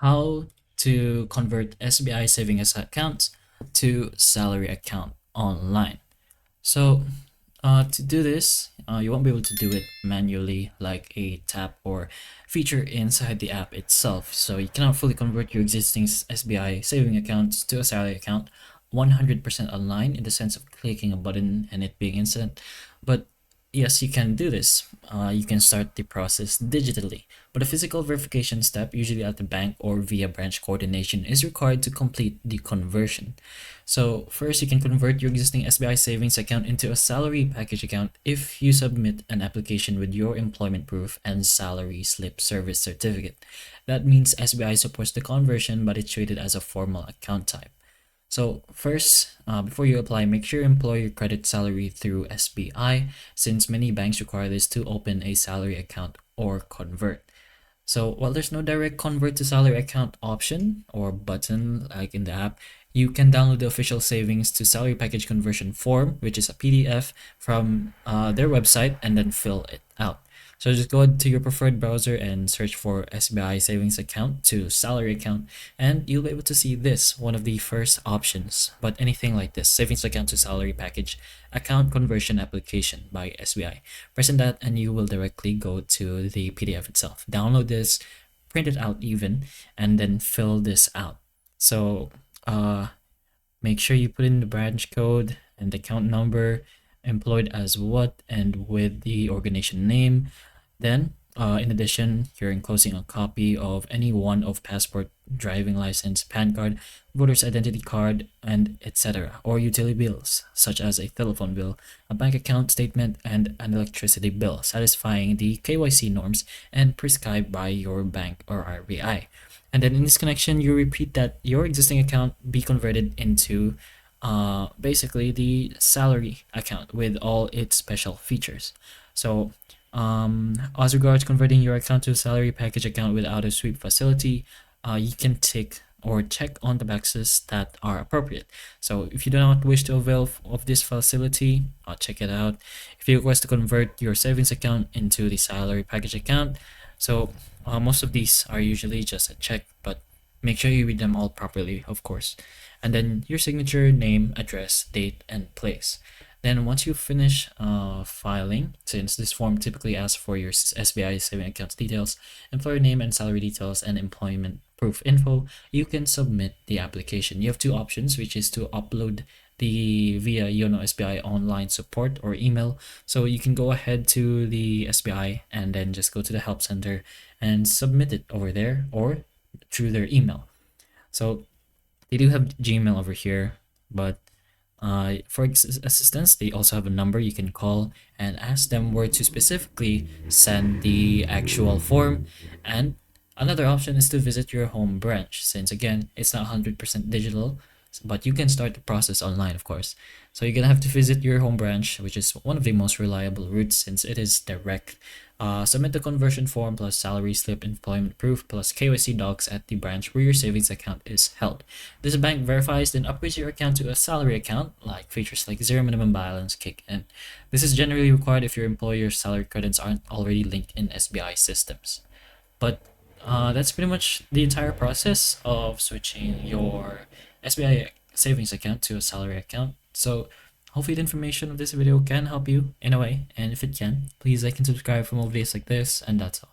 how to convert SBI savings account to salary account online. So to do this, you won't be able to do it manually like a tap or feature inside the app itself. So you cannot fully convert your existing SBI saving accounts to a salary account 100% online in the sense of clicking a button and it being instant. But yes, you can do this. You can start the process digitally, but a physical verification step, usually at the bank or via branch coordination, is required to complete the conversion. So first, you can convert your existing SBI savings account into a salary package account if you submit an application with your employment proof and salary slip service certificate. That means SBI supports the conversion, but it's treated as a formal account type. So first, before you apply, make sure your employer credits salary through SBI, since many banks require this to open a salary account or convert. So while there's no direct convert to salary account option or button like in the app, you can download the official savings to salary package conversion form, which is a PDF from their website, and then fill it out. So just go to your preferred browser and search for SBI savings account to salary account, and you'll be able to see this, one of the first options. But anything like this, savings account to salary package account conversion application by SBI. Press on that and you will directly go to the PDF itself. Download this, print it out even, and then fill this out. So make sure you put in the branch code and the account number, employed as what, and with the organization name. Then, in addition, you're enclosing a copy of any one of passport, driving license, PAN card, voter's identity card, and etc. or utility bills, such as a telephone bill, a bank account statement, and an electricity bill, satisfying the KYC norms and prescribed by your bank or RBI. And then in this connection, you repeat that your existing account be converted into basically the salary account with all its special features. So as regards converting your account to a salary package account without a sweep facility, you can tick or check on the boxes that are appropriate. So if you do not wish to avail of this facility, check it out. If you request to convert your savings account into the salary package account, so most of these are usually just a check, but make sure you read them all properly, of course. And then your signature, name, address, date, and place. Then once you finish filing, since this form typically asks for your SBI saving accounts details, employer name and salary details, and employment proof info, you can submit the application. You have two options, which is to upload the via Yono SBI online support or email. So you can go ahead to the SBI and then just go to the help center and submit it over there or through their email. So they do have Gmail over here, but for assistance, they also have a number you can call and ask them where to specifically send the actual form. And another option is to visit your home branch, since again, it's not 100% digital, but you can start the process online, of course. So you're gonna have to visit your home branch, which is one of the most reliable routes since it is direct. Submit the conversion form plus salary slip, employment proof plus KYC docs at the branch where your savings account is held. This bank verifies then upgrades your account to a salary account, like features like zero minimum balance kick in. This is generally required if your employer's salary credits aren't already linked in SBI systems. But that's pretty much the entire process of switching your SBI savings account to a salary account. So hopefully the information of this video can help you in a way, and if it can, please like and subscribe for more videos like this, and that's all.